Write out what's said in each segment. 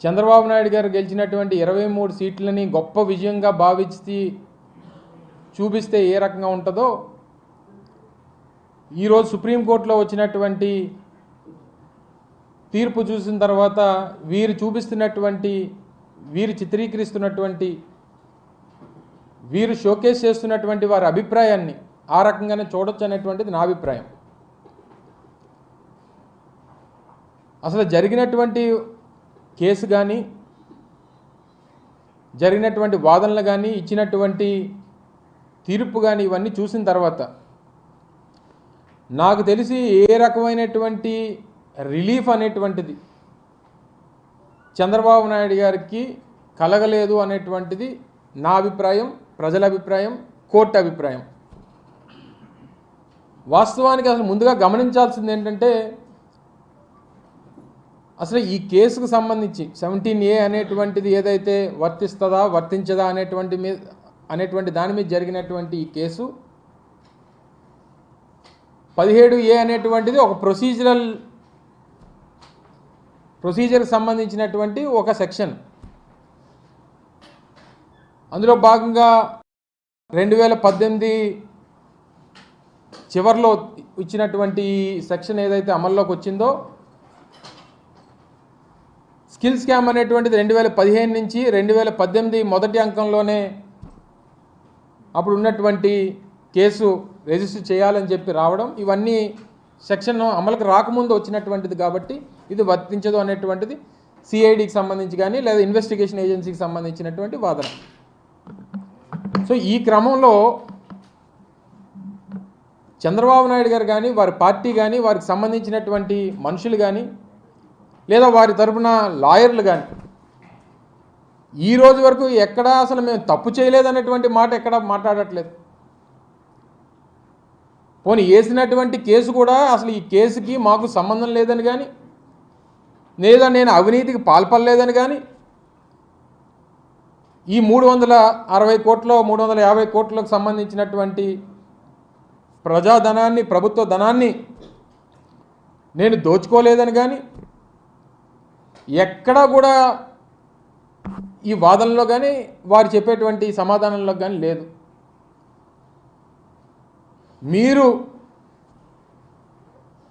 చంద్రబాబు నాయుడు గారు గెలిచినటువంటి 23 సీట్లని గొప్ప విజయంగా భావించి చూపిస్తే ఏ రకంగా ఉంటుందో ఈరోజు సుప్రీంకోర్టులో వచ్చినటువంటి తీర్పు చూసిన తర్వాత వీరు చూపిస్తున్నటువంటి వీరు చిత్రీకరిస్తున్నటువంటి వీరు షోకేస్ చేస్తున్నటువంటి వారి అభిప్రాయాన్ని ఆ రకంగానే చూడొచ్చు అనేటువంటిది నా అభిప్రాయం. అసలు జరిగినటువంటి కేసు కానీ జరిగినటువంటి వాదనలు కానీ ఇచ్చినటువంటి తీర్పు కానీ ఇవన్నీ చూసిన తర్వాత నాకు తెలిసి ఏ రకమైనటువంటి రిలీఫ్ అనేటువంటిది చంద్రబాబు నాయుడు గారికి కలగలేదు అనేటువంటిది నా అభిప్రాయం, ప్రజల అభిప్రాయం, కోర్టు అభిప్రాయం. వాస్తవానికి అసలు ముందుగా గమనించాల్సింది ఏంటంటే అసలు ఈ కేసుకు సంబంధించి 17A అనేటువంటిది ఏదైతే వర్తిస్తుందా వర్తించదా అనేటువంటి దాని మీద జరిగినటువంటి ఈ కేసు 17A అనేటువంటిది ఒక ప్రొసీజర్కి సంబంధించినటువంటి ఒక సెక్షన్. అందులో భాగంగా 2018 చివరిలో ఇచ్చినటువంటి సెక్షన్ ఏదైతే అమల్లోకి వచ్చిందో స్కిల్ స్కామ్ అనేటువంటిది 2015 నుంచి 2018 మొదటి అంకంలోనే అప్పుడు ఉన్నటువంటి కేసు రిజిస్టర్ చేయాలని చెప్పి రావడం, ఇవన్నీ సెక్షన్ అమలుకు రాకముందు వచ్చినటువంటిది కాబట్టి ఇది వర్తించదు అనేటువంటిది సిఐడికి సంబంధించి కానీ లేదా ఇన్వెస్టిగేషన్ ఏజెన్సీకి సంబంధించినటువంటి వాదన. సో ఈ క్రమంలో చంద్రబాబు నాయుడు గారు కానీ వారి పార్టీ కానీ వారికి సంబంధించినటువంటి మనుషులు కానీ లేదా వారి తరపున లాయర్లు కానీ ఈ రోజు వరకు ఎక్కడా అసలు మేము తప్పు చేయలేదనేటువంటి మాట ఎక్కడా మాట్లాడట్లేదు. పోనీ వేసినటువంటి కేసు కూడా అసలు ఈ కేసుకి మాకు సంబంధం లేదని కానీ లేదా నేను అవినీతికి పాల్పడలేదని కానీ ఈ 360 కోట్లు 350 కోట్లకు సంబంధించినటువంటి ప్రజాధనాన్ని ప్రభుత్వ ధనాన్ని నేను దోచుకోలేదని కానీ ఎక్కడా కూడా ఈ వాదనలో కానీ వారు చెప్పేటువంటి సమాధానంలో కానీ లేదు. మీరు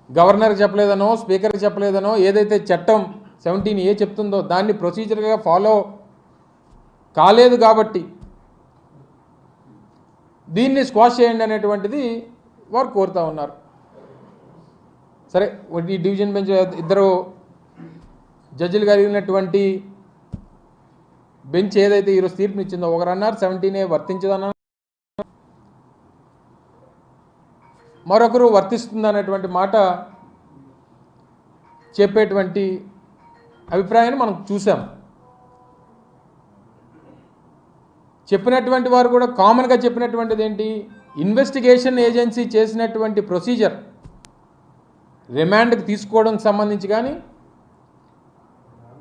గవర్నర్కి చెప్పలేదనో స్పీకర్కి చెప్పలేదనో ఏదైతే చట్టం 17A చెప్తుందో దాన్ని ప్రొసీజర్గా ఫాలో కాలేదు కాబట్టి దీన్ని స్క్వాష్ చేయండి అనేటువంటిది వారు కోరుతూ ఉన్నారు. సరే, ఈ డివిజన్ బెంచ్ ఇద్దరు జడ్జిలు కలిగినటువంటి బెంచ్ ఏదైతే ఈరోజు తీర్పునిచ్చిందో ఒకరు అన్నారు 17A వర్తించదన్నారు, మరొకరు వర్తిస్తుంది అనేటువంటి మాట చెప్పేటువంటి అభిప్రాయాన్ని మనం చూసాం. చెప్పినటువంటి వారు కూడా కామన్గా చెప్పినటువంటిది ఏంటి, ఇన్వెస్టిగేషన్ ఏజెన్సీ చేసినటువంటి ప్రొసీజర్ రిమాండ్కి తీసుకోవడానికి సంబంధించి కానీ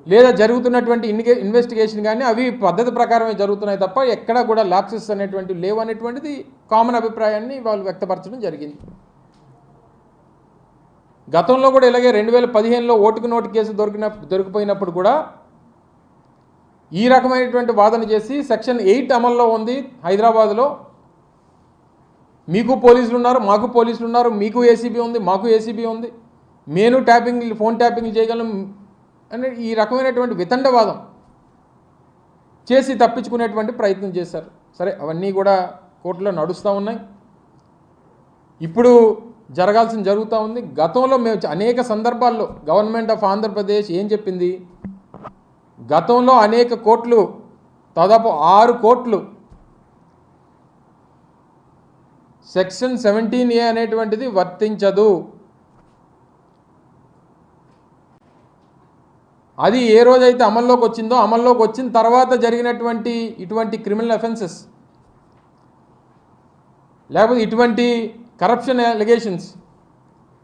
లేదా జరుగుతున్నటువంటి ఇన్వెస్టిగేషన్ కానీ అవి పద్ధతి ప్రకారమే జరుగుతున్నాయి తప్ప ఎక్కడా కూడా ల్యాప్సెస్ అనేటువంటివి లేవు అనేటువంటిది కామన్ అభిప్రాయాన్ని వాళ్ళు వ్యక్తపరచడం జరిగింది. గతంలో కూడా ఇలాగే 2015లో ఓటుకు నోటు కేసు దొరికిపోయినప్పుడు కూడా ఈ రకమైనటువంటి వాదన చేసి సెక్షన్ 8 అమల్లో ఉంది హైదరాబాద్లో, మీకు పోలీసులు ఉన్నారు మాకు పోలీసులు ఉన్నారు, మీకు ఏసీబీ ఉంది మాకు ఏసీబీ ఉంది, నేను ఫోన్ ట్యాపింగ్ చేయగలం అని ఈ రకమైనటువంటి వితండవాదం చేసి తప్పించుకునేటువంటి ప్రయత్నం చేశారు. సరే, అవన్నీ కూడా కోర్టులో నడుస్తూ ఉన్నాయి, ఇప్పుడు జరగాల్సింది జరుగుతూ ఉంది. గతంలో మేము అనేక సందర్భాల్లో గవర్నమెంట్ ఆఫ్ ఆంధ్రప్రదేశ్ ఏం చెప్పింది, గతంలో అనేక కోర్టులు దాదాపు 6 కోర్టులు సెక్షన్ 17A అనేటువంటిది వర్తించదు, అది ఏ రోజైతే అమల్లోకి వచ్చిందో అమల్లోకి వచ్చిన తర్వాత జరిగినటువంటి ఇటువంటి క్రిమినల్ అఫెన్సెస్ లేకపోతే ఇటువంటి కరప్షన్ అలిగేషన్స్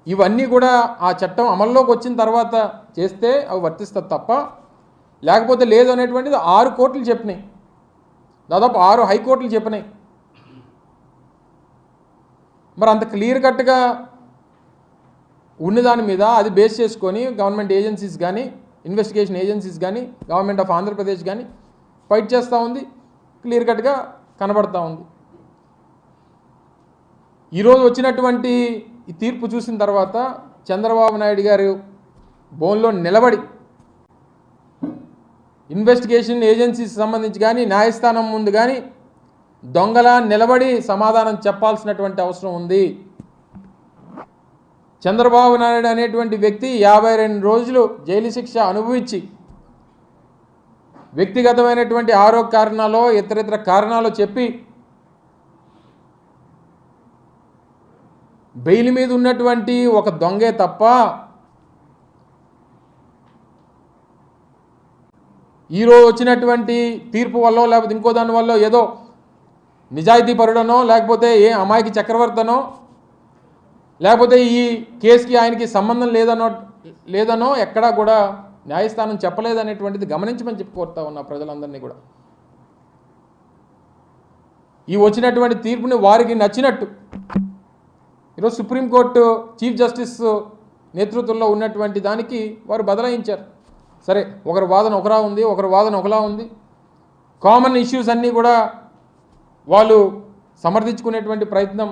ఇవన్నీ కూడా ఆ చట్టం అమల్లోకి వచ్చిన తర్వాత చేస్తే అవి వర్తిస్తుంది తప్ప లేకపోతే లేదు అనేటువంటిది 6 కోర్టులు చెప్పినాయి, దాదాపు 6 హైకోర్టులు చెప్పినాయి. మరి అంత క్లియర్ కట్గా ఉన్నదాని మీద అది బేస్ చేసుకొని గవర్నమెంట్ ఏజెన్సీస్ కానీ ఇన్వెస్టిగేషన్ ఏజెన్సీస్ కానీ గవర్నమెంట్ ఆఫ్ ఆంధ్రప్రదేశ్ కానీ ఫైట్ చేస్తూ ఉంది, క్లియర్ కట్గా కనబడతా ఉంది. ఈరోజు వచ్చినటువంటి ఈ తీర్పు చూసిన తర్వాత చంద్రబాబు నాయుడు గారు బోన్లో నిలబడి ఇన్వెస్టిగేషన్ ఏజెన్సీస్ సంబంధించి కానీ న్యాయస్థానం ముందు కానీ దొంగలా నిలబడి సమాధానం చెప్పాల్సినటువంటి అవసరం ఉంది. చంద్రబాబు నాయుడు అనేటువంటి వ్యక్తి 52 రోజులు జైలు శిక్ష అనుభవించి వ్యక్తిగతమైనటువంటి ఆరోగ్య కారణాలు ఇతరితర కారణాలు చెప్పి బెయిల్ మీద ఉన్నటువంటి ఒక దొంగే తప్ప ఈరోజు వచ్చినటువంటి తీర్పు వల్ల లేకపోతే ఇంకో దాని వల్ల ఏదో నిజాయితీ పరుడనో లేకపోతే ఏ అమాయకి చక్రవర్తనో లేకపోతే ఈ కేసుకి ఆయనకి సంబంధం లేదనో ఎక్కడా కూడా న్యాయస్థానం చెప్పలేదనేటువంటిది గమనించమని చెప్పుకోరుతా ఉన్నా ప్రజలందరినీ కూడా. ఈ వచ్చినటువంటి తీర్పుని వారికి నచ్చినట్టు ఈరోజు సుప్రీంకోర్టు చీఫ్ జస్టిస్ నేతృత్వంలో ఉన్నటువంటి దానికి వారు బదలాయించారు. సరే, ఒకరి వాదన ఒకలా ఉంది, ఒకరి వాదన ఒకలా ఉంది. కామన్ ఇష్యూస్ అన్నీ కూడా వాళ్ళు సమర్థించుకునేటువంటి ప్రయత్నం,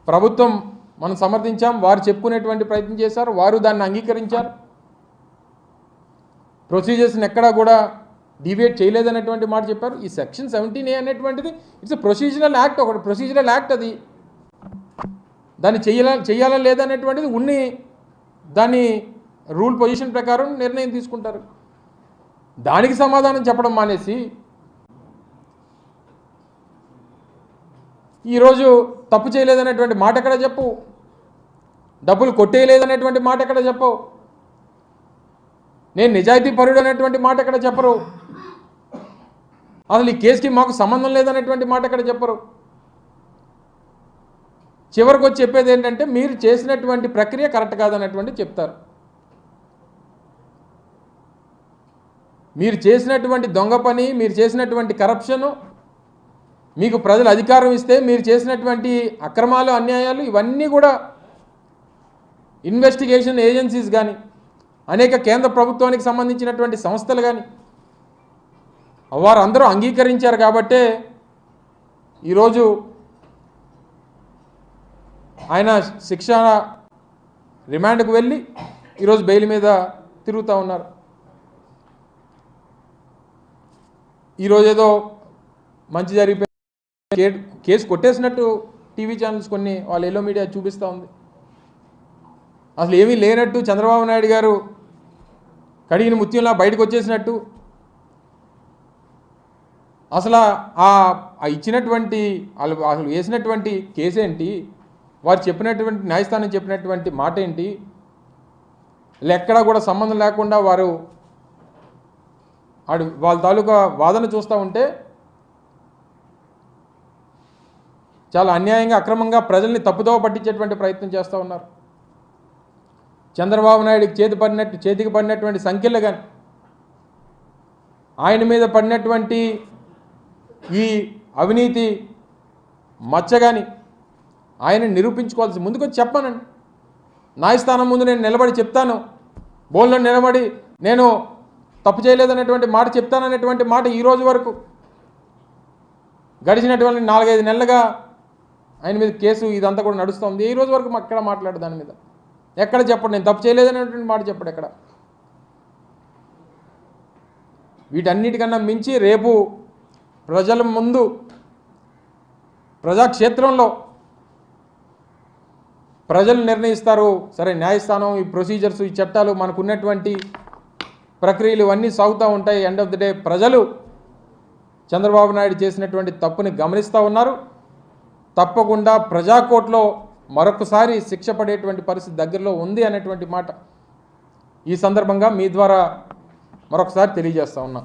ప్రభుత్వం మనం సమర్థించాం, వారు చెప్పుకునేటువంటి ప్రయత్నం చేశారు, వారు దాన్ని అంగీకరించారు. ప్రొసీజర్స్ని ఎక్కడా కూడా డివియేట్ చేయలేదనేటువంటి మాట చెప్పారు. ఈ సెక్షన్ 17A అనేటువంటిది ఇట్స్ ప్రొసీజరల్ యాక్ట్, ఒకటి ప్రొసీజరల్ యాక్ట్. అది దాన్ని చెయ్యాలా లేదనేటువంటిది దాన్ని రూల్ పొజిషన్ ప్రకారం నిర్ణయం తీసుకుంటారు. దానికి సమాధానం చెప్పడం మానేసి ఈరోజు తప్పు చేయలేదనేటువంటి మాట ఎక్కడ చెప్పు, డబ్బులు కొట్టేయలేదనేటువంటి మాట ఎక్కడ చెప్పవు, నేను నిజాయితీ పరుడు అనేటువంటి మాట ఎక్కడ చెప్పరు, అసలు ఈ కేసుకి మాకు సంబంధం లేదనేటువంటి మాట ఎక్కడ చెప్పరు. చివరికి వచ్చి చెప్పేది ఏంటంటే మీరు చేసినటువంటి ప్రక్రియ కరెక్ట్ కాదనేటువంటి చెప్తారు. మీరు చేసినటువంటి దొంగ పని, మీరు చేసినటువంటి కరప్షను, మీకు ప్రజలు అధికారం ఇస్తే మీరు చేసినటువంటి అక్రమాలు, అన్యాయాలు ఇవన్నీ కూడా ఇన్వెస్టిగేషన్ ఏజెన్సీస్ కానీ అనేక కేంద్ర ప్రభుత్వానికి సంబంధించినటువంటి సంస్థలు కానీ వారు అందరూ అంగీకరించారు. కాబట్టే ఈరోజు ఆయన శిక్ష రిమాండ్కు వెళ్ళి ఈరోజు బెయిల్ మీద తిరుగుతూ ఉన్నారు. ఈరోజు ఏదో మంచి జరిగిపోయి కేసు కొట్టేసినట్టు టీవీ ఛానల్స్ కొన్ని వాళ్ళ ఎల్లో మీడియా చూపిస్తూ ఉంది. అసలు ఏమీ లేనట్టు చంద్రబాబు నాయుడు గారు కడిగిన ముత్యంలా బయటకు వచ్చేసినట్టు, అసలు ఇచ్చినటువంటి అసలు వేసినటువంటి కేసేంటి, వారు చెప్పినటువంటి న్యాయస్థానం చెప్పినటువంటి మాట ఏంటి, ఎక్కడా కూడా సంబంధం లేకుండా వాళ్ళ తాలూకా వాదన చూస్తూ ఉంటే చాలా అన్యాయంగా, అక్రమంగా ప్రజల్ని తప్పుదోవ పట్టించేటువంటి ప్రయత్నం చేస్తూ ఉన్నారు. చంద్రబాబు నాయుడికి చేతికి పడినటువంటి సంఖ్యలు కానీ, ఆయన మీద పడినటువంటి ఈ అవినీతి మచ్చ కానీ ఆయన నిరూపించుకోవాల్సి ముందుకొచ్చి చెప్పానండి. న్యాయస్థానం ముందు నేను నిలబడి చెప్తాను, బోన్లో నిలబడి నేను తప్పు చేయలేదనేటువంటి మాట చెప్తాననేటువంటి మాట ఈ రోజు వరకు గడిచినటువంటి 4-5 నెలలుగా ఆయన మీద కేసు ఇదంతా కూడా నడుస్తుంది. ఈ రోజు వరకు ఎక్కడ మాట్లాడు దాని మీద ఎక్కడ చెప్పండి, నేను తప్పు చేయలేదనేటువంటి మాట చెప్పడు ఎక్కడ. వీటన్నిటికన్నా మించి రేపు ప్రజల ముందు ప్రజాక్షేత్రంలో ప్రజలు నిర్ణయిస్తారు. సరే, న్యాయస్థానం ఈ ప్రొసీజర్స్, ఈ చట్టాలు, మనకున్నటువంటి ప్రక్రియలు ఇవన్నీ సాగుతూ ఉంటాయి. ఎండ్ ఆఫ్ ది డే ప్రజలు చంద్రబాబు నాయుడు చేసినటువంటి తప్పుని గమనిస్తూ ఉన్నారు. తప్పకుండా ప్రజాకోర్టులో మరొకసారి శిక్ష పడేటువంటి పరిస్థితి దగ్గరలో ఉంది అనేటువంటి మాట ఈ సందర్భంగా మీ ద్వారా మరొకసారి తెలియజేస్తూ ఉన్నా.